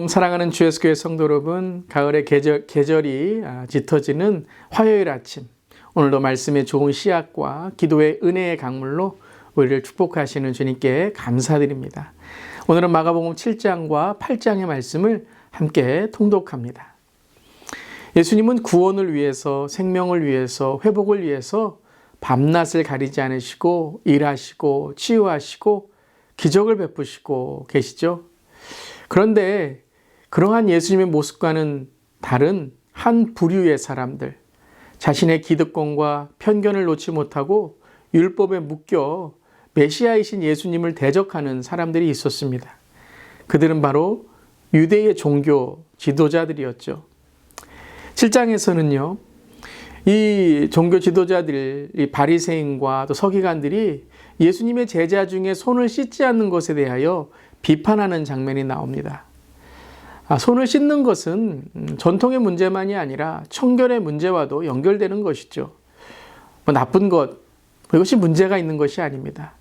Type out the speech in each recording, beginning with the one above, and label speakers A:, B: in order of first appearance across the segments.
A: 샬롬 사랑하는 주 예수 교회 성도 여러분, 가을의 계절이 짙어지는 화요일 아침, 오늘도 말씀의 좋은 씨앗과 기도의 은혜의 강물로 우리를 축복하시는 주님께 감사드립니다. 오늘은 마가복음 7장과 8장의 말씀을 함께 통독합니다. 예수님은 구원을 위해서, 생명을 위해서, 회복을 위해서 밤낮을 가리지 않으시고 일하시고 치유하시고 기적을 베푸시고 계시죠. 그런데 그러한 예수님의 모습과는 다른 한 부류의 사람들, 자신의 기득권과 편견을 놓지 못하고 율법에 묶여 메시아이신 예수님을 대적하는 사람들이 있었습니다. 그들은 바로 유대의 종교 지도자들이었죠. 7장에서는요, 이 종교 지도자들, 이 바리새인과 또 서기관들이 예수님의 제자 중에 손을 씻지 않는 것에 대하여 비판하는 장면이 나옵니다. 손을 씻는 것은 전통의 문제만이 아니라 청결의 문제와도 연결되는 것이죠. 나쁜 것, 이것이 문제가 있는 것이 아닙니다.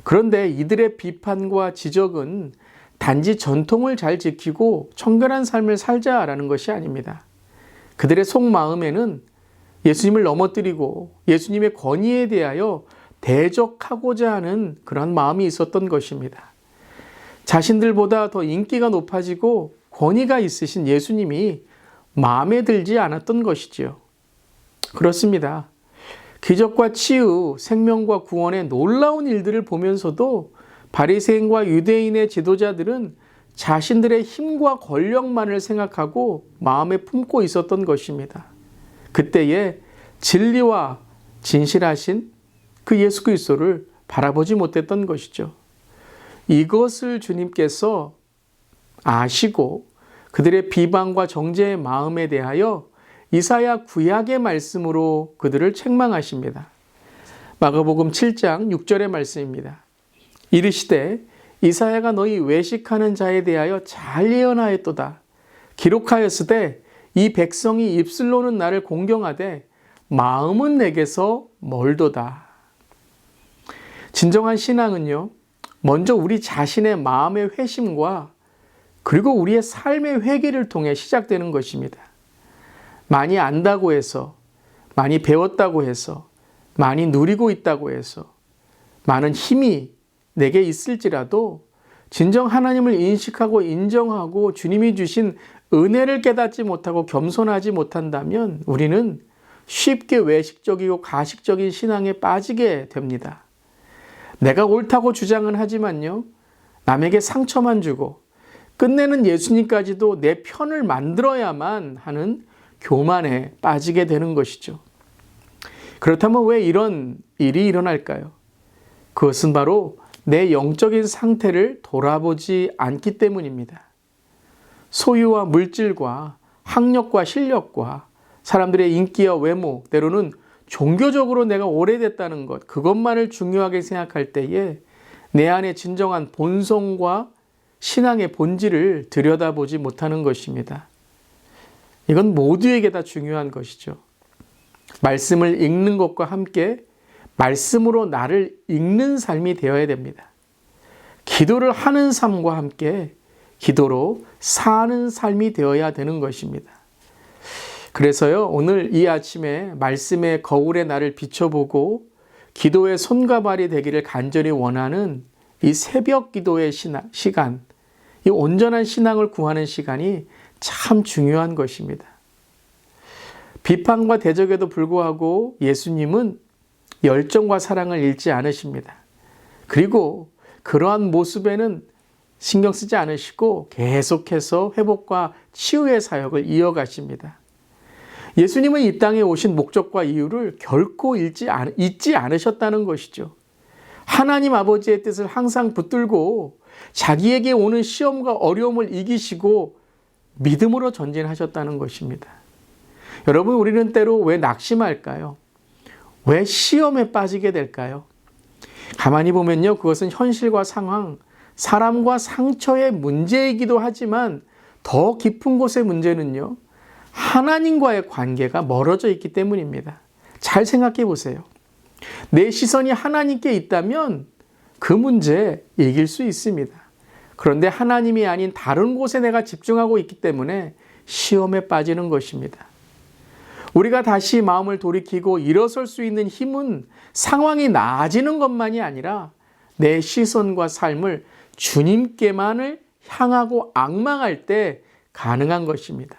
A: 그런데 이들의 비판과 지적은 단지 전통을 잘 지키고 청결한 삶을 살자라는 것이 아닙니다. 그들의 속마음에는 예수님을 넘어뜨리고 예수님의 권위에 대하여 대적하고자 하는 그런 마음이 있었던 것입니다. 자신들보다 더 인기가 높아지고 권위가 있으신 예수님이 마음에 들지 않았던 것이지요. 그렇습니다. 기적과 치유, 생명과 구원의 놀라운 일들을 보면서도 바리새인과 유대인의 지도자들은 자신들의 힘과 권력만을 생각하고 마음에 품고 있었던 것입니다. 그때에 진리와 진실하신 그 예수 그리스도를 바라보지 못했던 것이죠. 이것을 주님께서 아시고 그들의 비방과 정죄의 마음에 대하여 이사야 구약의 말씀으로 그들을 책망하십니다. 마가복음 7장 6절의 말씀입니다. 이르시되 이사야가 너희 외식하는 자에 대하여 잘 예언하였도다. 기록하였으되 이 백성이 입술로는 나를 공경하되 마음은 내게서 멀도다. 진정한 신앙은요, 먼저 우리 자신의 마음의 회심과 그리고 우리의 삶의 회개를 통해 시작되는 것입니다. 많이 안다고 해서, 많이 배웠다고 해서, 많이 누리고 있다고 해서, 많은 힘이 내게 있을지라도 진정 하나님을 인식하고 인정하고 주님이 주신 은혜를 깨닫지 못하고 겸손하지 못한다면 우리는 쉽게 외식적이고 가식적인 신앙에 빠지게 됩니다. 내가 옳다고 주장은 하지만요, 남에게 상처만 주고 끝내는 예수님까지도 내 편을 만들어야만 하는 교만에 빠지게 되는 것이죠. 그렇다면 왜 이런 일이 일어날까요? 그것은 바로 내 영적인 상태를 돌아보지 않기 때문입니다. 소유와 물질과 학력과 실력과 사람들의 인기와 외모, 때로는 종교적으로 내가 오래됐다는 것, 그것만을 중요하게 생각할 때에 내 안에 진정한 본성과 신앙의 본질을 들여다보지 못하는 것입니다. 이건 모두에게 다 중요한 것이죠. 말씀을 읽는 것과 함께 말씀으로 나를 읽는 삶이 되어야 됩니다. 기도를 하는 삶과 함께 기도로 사는 삶이 되어야 되는 것입니다. 그래서요, 오늘 이 아침에 말씀의 거울에 나를 비춰보고 기도의 손과 발이 되기를 간절히 원하는 이 새벽 기도의 시간, 이 온전한 신앙을 구하는 시간이 참 중요한 것입니다. 비판과 대적에도 불구하고 예수님은 열정과 사랑을 잃지 않으십니다. 그리고 그러한 모습에는 신경 쓰지 않으시고 계속해서 회복과 치유의 사역을 이어가십니다. 예수님은 이 땅에 오신 목적과 이유를 결코 잊지 않으셨다는 것이죠. 하나님 아버지의 뜻을 항상 붙들고 자기에게 오는 시험과 어려움을 이기시고 믿음으로 전진하셨다는 것입니다. 여러분, 우리는 때로 왜 낙심할까요? 왜 시험에 빠지게 될까요? 가만히 보면요, 그것은 현실과 상황, 사람과 상처의 문제이기도 하지만 더 깊은 곳의 문제는요, 하나님과의 관계가 멀어져 있기 때문입니다. 잘 생각해 보세요. 내 시선이 하나님께 있다면 그 문제 이길 수 있습니다. 그런데 하나님이 아닌 다른 곳에 내가 집중하고 있기 때문에 시험에 빠지는 것입니다. 우리가 다시 마음을 돌이키고 일어설 수 있는 힘은 상황이 나아지는 것만이 아니라 내 시선과 삶을 주님께만을 향하고 앙망할 때 가능한 것입니다.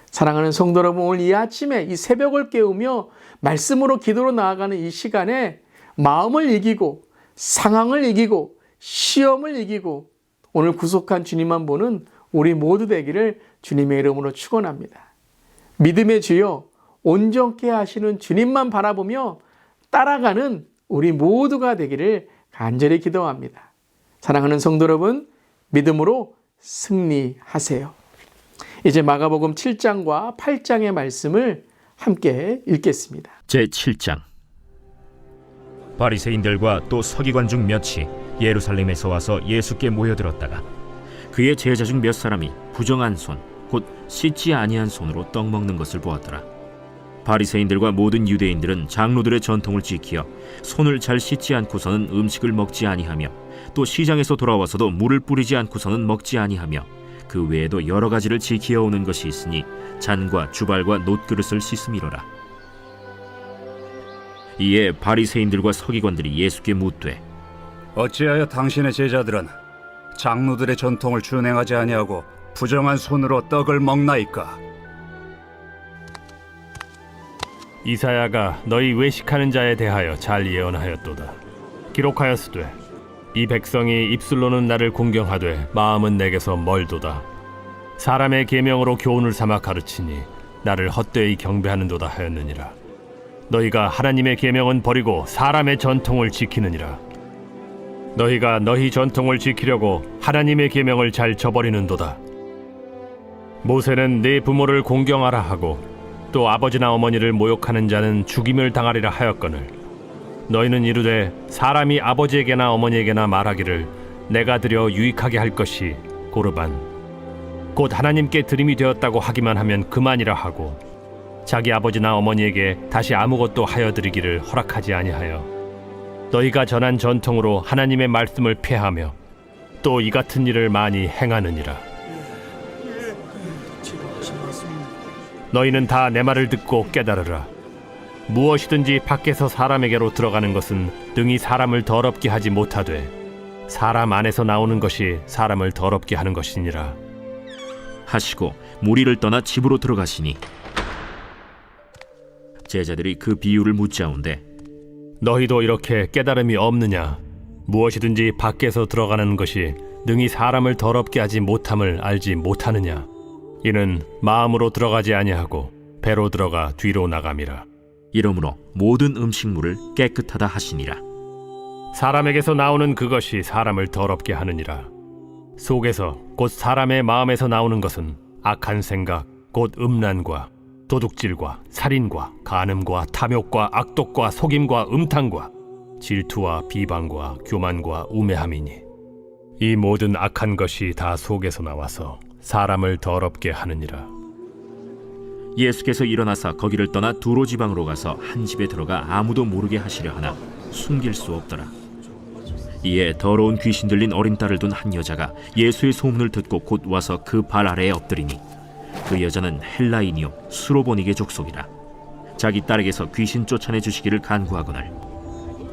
A: 사랑하는 성도 여러분, 오늘 이 아침에 이 새벽을 깨우며 말씀으로 기도로 나아가는 이 시간에 마음을 이기고 상황을 이기고 시험을 이기고 오늘 구속한 주님만 보는 우리 모두 되기를 주님의 이름으로 축원합니다. 믿음의 주여, 온전케 하시는 주님만 바라보며 따라가는 우리 모두가 되기를 간절히 기도합니다. 사랑하는 성도 여러분, 믿음으로 승리하세요. 이제 마가복음 7장과 8장의 말씀을 함께 읽겠습니다.
B: 제7장. 바리새인들과 또 서기관 중 몇이 예루살렘에서 와서 예수께 모여들었다가 그의 제자 중 몇 사람이 부정한 손, 곧 씻지 아니한 손으로 떡 먹는 것을 보았더라. 바리새인들과 모든 유대인들은 장로들의 전통을 지키어 손을 잘 씻지 않고서는 음식을 먹지 아니하며 또 시장에서 돌아와서도 물을 뿌리지 않고서는 먹지 아니하며 그 외에도 여러 가지를 지키어 오는 것이 있으니 잔과 주발과 놋그릇을 씻음이로라. 이에 바리새인들과 서기관들이 예수께 묻되
C: 어찌하여 당신의 제자들은 장로들의 전통을 준행하지 아니하고 부정한 손으로 떡을 먹나이까?
D: 이사야가 너희 외식하는 자에 대하여 잘 예언하였도다. 기록하였으되 이 백성이 입술로는 나를 공경하되 마음은 내게서 멀도다. 사람의 계명으로 교훈을 삼아 가르치니 나를 헛되이 경배하는도다 하였느니라. 너희가 하나님의 계명은 버리고 사람의 전통을 지키느니라. 너희가 너희 전통을 지키려고 하나님의 계명을 잘 저버리는도다. 모세는 네 부모를 공경하라 하고 또 아버지나 어머니를 모욕하는 자는 죽임을 당하리라 하였거늘 너희는 이르되 사람이 아버지에게나 어머니에게나 말하기를 내가 드려 유익하게 할 것이 고르반 곧 하나님께 드림이 되었다고 하기만 하면 그만이라 하고 자기 아버지나 어머니에게 다시 아무것도 하여 드리기를 허락하지 아니하여 너희가 전한 전통으로 하나님의 말씀을 폐하며 또 이 같은 일을 많이 행하느니라. 너희는 다 내 말을 듣고 깨달으라. 무엇이든지 밖에서 사람에게로 들어가는 것은 능히 사람을 더럽게 하지 못하되 사람 안에서 나오는 것이 사람을 더럽게 하는 것이니라
B: 하시고 무리를 떠나 집으로 들어가시니 제자들이 그 비유를 묻자온데
D: 너희도 이렇게 깨달음이 없느냐? 무엇이든지 밖에서 들어가는 것이 능히 사람을 더럽게 하지 못함을 알지 못하느냐? 이는 마음으로 들어가지 아니하고 배로 들어가 뒤로 나감이라.
B: 이러므로 모든 음식물을 깨끗하다 하시니라.
D: 사람에게서 나오는 그것이 사람을 더럽게 하느니라. 속에서 곧 사람의 마음에서 나오는 것은 악한 생각 곧 음란과 도둑질과 살인과 간음과 탐욕과 악독과 속임과 음탕과 질투와 비방과 교만과 우매함이니 이 모든 악한 것이 다 속에서 나와서 사람을 더럽게 하느니라.
B: 예수께서 일어나사 거기를 떠나 두로 지방으로 가서 한 집에 들어가 아무도 모르게 하시려 하나 숨길 수 없더라. 이에 더러운 귀신 들린 어린 딸을 둔 한 여자가 예수의 소문을 듣고 곧 와서 그 발 아래에 엎드리니 그 여자는 헬라인이요 수로보니게 족속이라. 자기 딸에게서 귀신 쫓아내 주시기를 간구하거늘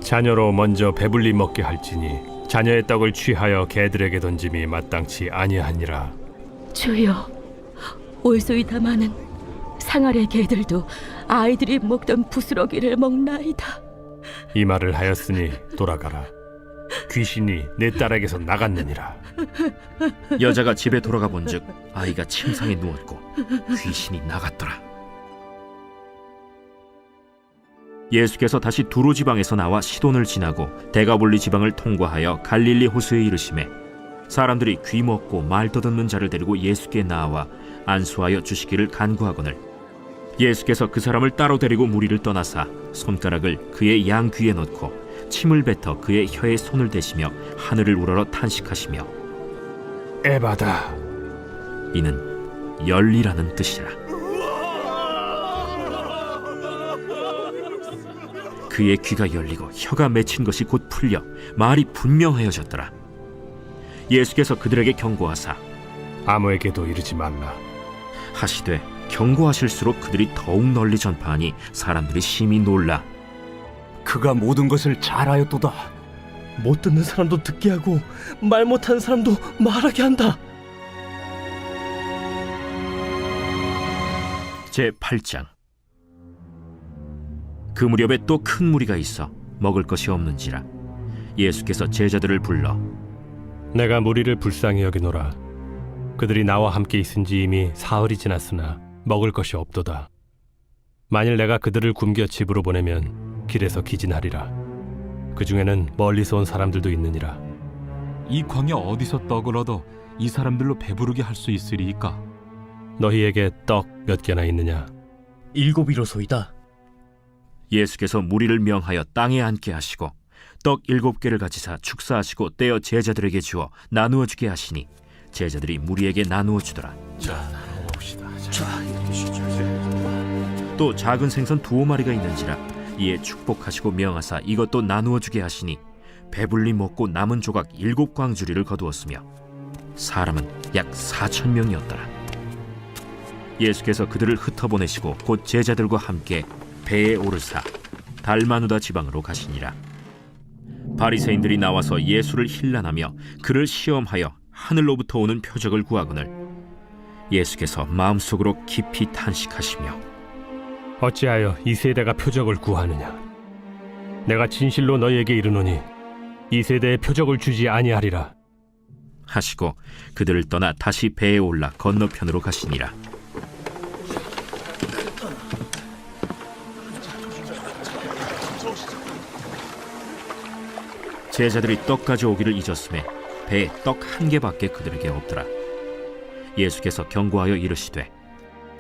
D: 자녀로 먼저 배불리 먹게 할지니 자녀의 떡을 취하여 개들에게 던짐이 마땅치 아니하니라.
E: 주여, 올소이다 마는 상아래 개들도 아이들이 먹던 부스러기를 먹나이다.
D: 이 말을 하였으니 돌아가라. 귀신이 내 딸에게서 나갔느니라.
B: 여자가 집에 돌아가 본즉 아이가 침상에 누웠고 귀신이 나갔더라. 예수께서 다시 두로 지방에서 나와 시돈을 지나고 데가볼리 지방을 통과하여 갈릴리 호수에 이르시매 사람들이 귀 먹고 말 더듬는 자를 데리고 예수께 나와 안수하여 주시기를 간구하거늘 예수께서 그 사람을 따로 데리고 무리를 떠나사 손가락을 그의 양 귀에 넣고 침을 뱉어 그의 혀에 손을 대시며 하늘을 우러러 탄식하시며
D: 에바다,
B: 이는 열리라는 뜻이라. 그의 귀가 열리고 혀가 맺힌 것이 곧 풀려 말이 분명하여졌더라. 예수께서 그들에게 경고하사
D: 아무에게도 이르지 말라.
B: 하시되 경고하실수록 그들이 더욱 널리 전파하니 사람들이 심히 놀라
C: 그가 모든 것을 잘하였도다.
F: 못 듣는 사람도 듣게 하고 말 못하는 사람도 말하게 한다.
B: 제8장. 그 무렵에 또 큰 무리가 있어 먹을 것이 없는지라 예수께서 제자들을 불러
D: 내가 무리를 불쌍히 여기노라. 그들이 나와 함께 있은지 이미 사흘이 지났으나 먹을 것이 없도다. 만일 내가 그들을 굶겨 집으로 보내면 길에서 기진하리라. 그 중에는 멀리서 온 사람들도 있느니라.
G: 이 광야 어디서 떡을 얻어 이 사람들로 배부르게 할 수 있으리이까?
D: 너희에게 떡 몇 개나 있느냐?
F: 7이로소이다.
B: 예수께서 무리를 명하여 땅에 앉게 하시고 떡 7개를 가지사 축사하시고 떼어 제자들에게 주어 나누어 주게 하시니 제자들이 무리에게 나누어 주더라. 또 작은 생선 2마리가 있는지라 이에 축복하시고 명하사 이것도 나누어 주게 하시니 배불리 먹고 남은 조각 7광주리를 거두었으며 사람은 약 4,000명이었더라. 예수께서 그들을 흩어보내시고 곧 제자들과 함께 배에 오르사 달마누다 지방으로 가시니라. 바리새인들이 나와서 예수를 힐난하며 그를 시험하여 하늘로부터 오는 표적을 구하거늘 예수께서 마음속으로 깊이 탄식하시며
D: 어찌하여 이 세대가 표적을 구하느냐? 내가 진실로 너희에게 이르노니 이 세대에 표적을 주지 아니하리라.
B: 하시고 그들을 떠나 다시 배에 올라 건너편으로 가시니라. 제자들이 떡 가져오기를 잊었음에 배에 떡 1개밖에 그들에게 없더라. 예수께서 경고하여 이르시되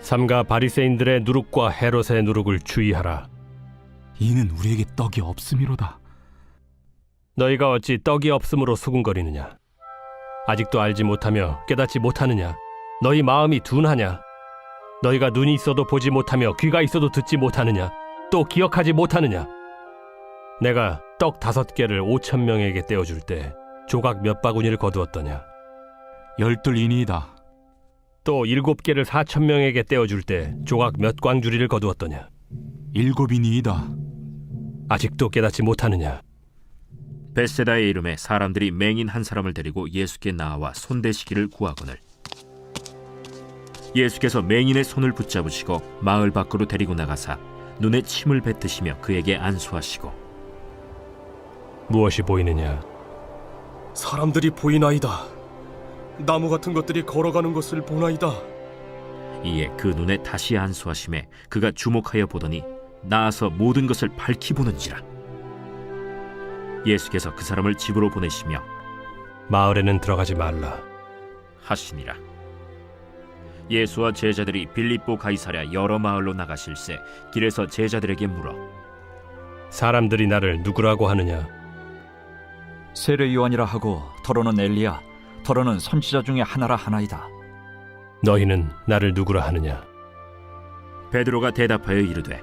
D: 삼가 바리새인들의 누룩과 헤롯의 누룩을 주의하라.
G: 이는 우리에게 떡이 없음이로다.
D: 너희가 어찌 떡이 없음으로 수군거리느냐? 아직도 알지 못하며 깨닫지 못하느냐? 너희 마음이 둔하냐? 너희가 눈이 있어도 보지 못하며 귀가 있어도 듣지 못하느냐? 또 기억하지 못하느냐? 내가 떡 5개를 5,000명에게 떼어줄 때 조각 몇 바구니를 거두었더냐?
G: 12이니이다.
D: 또 7개를 4,000명에게 떼어줄 때 조각 몇 광주리를 거두었더냐?
G: 7이니이다.
D: 아직도 깨닫지 못하느냐?
B: 벳세다의 이름에 사람들이 맹인 한 사람을 데리고 예수께 나와 손대시기를 구하거늘 예수께서 맹인의 손을 붙잡으시고 마을 밖으로 데리고 나가사 눈에 침을 뱉으시며 그에게 안수하시고
D: 무엇이 보이느냐?
F: 사람들이 보이나이다. 나무 같은 것들이 걸어가는 것을 보나이다.
B: 이에 그 눈에 다시 안수하심에 그가 주목하여 보더니 나아서 모든 것을 밝히 보는지라. 예수께서 그 사람을 집으로 보내시며
D: 마을에는 들어가지 말라
B: 하시니라. 예수와 제자들이 빌립보 가이사랴 여러 마을로 나가실새 길에서 제자들에게 물어
D: 사람들이 나를 누구라고 하느냐?
H: 세례 요한이라 하고 더러는 엘리야, 더러는 선지자 중에 하나라 하나이다.
D: 너희는 나를 누구라 하느냐?
B: 베드로가 대답하여 이르되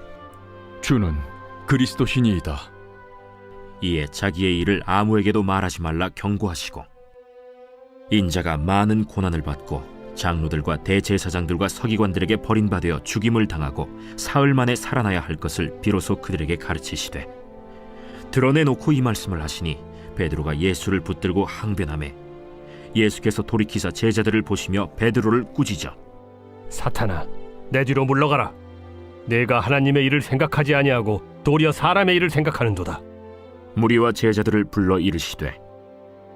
G: 주는 그리스도시니이다.
B: 이에 자기의 일을 아무에게도 말하지 말라 경고하시고 인자가 많은 고난을 받고 장로들과 대제사장들과 서기관들에게 버림받아 죽임을 당하고 사흘 만에 살아나야 할 것을 비로소 그들에게 가르치시되 드러내놓고 이 말씀을 하시니 베드로가 예수를 붙들고 항변하매 예수께서 돌이키사 제자들을 보시며 베드로를 꾸짖어
D: 사탄아, 내 뒤로 물러가라. 내가 하나님의 일을 생각하지 아니하고 도리어 사람의 일을 생각하는도다.
B: 무리와 제자들을 불러 이르시되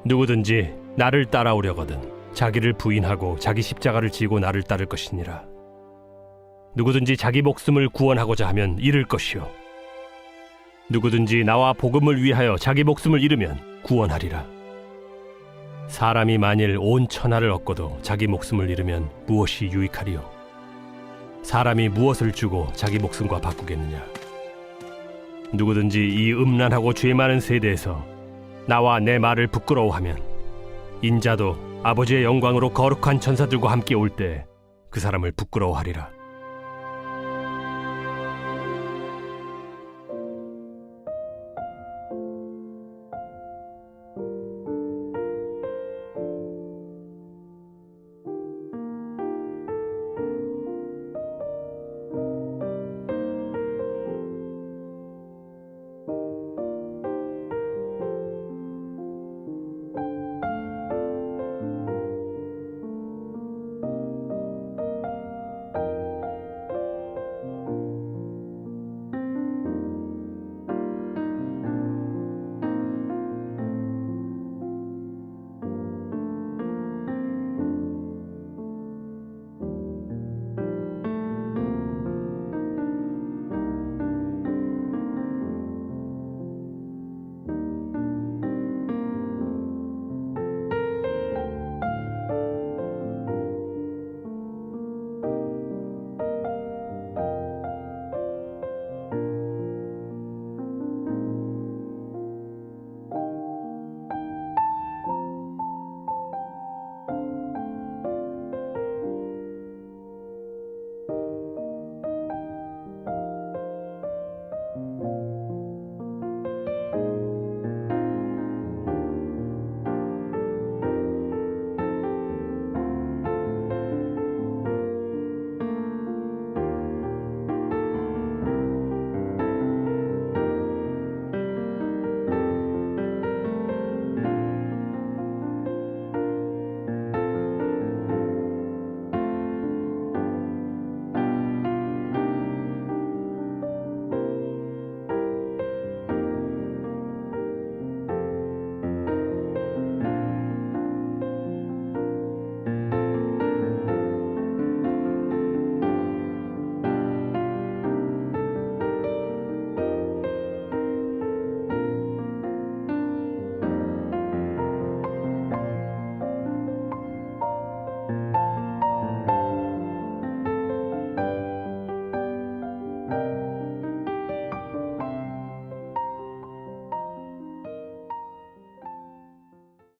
D: 누구든지 나를 따라오려거든 자기를 부인하고 자기 십자가를 지고 나를 따를 것이니라. 누구든지 자기 목숨을 구원하고자 하면 잃을 것이요 누구든지 나와 복음을 위하여 자기 목숨을 잃으면 구원하리라. 사람이 만일 온 천하를 얻고도 자기 목숨을 잃으면 무엇이 유익하리요? 사람이 무엇을 주고 자기 목숨과 바꾸겠느냐? 누구든지 이 음란하고 죄 많은 세대에서 나와 내 말을 부끄러워하면 인자도 아버지의 영광으로 거룩한 천사들과 함께 올 때 그 사람을 부끄러워하리라.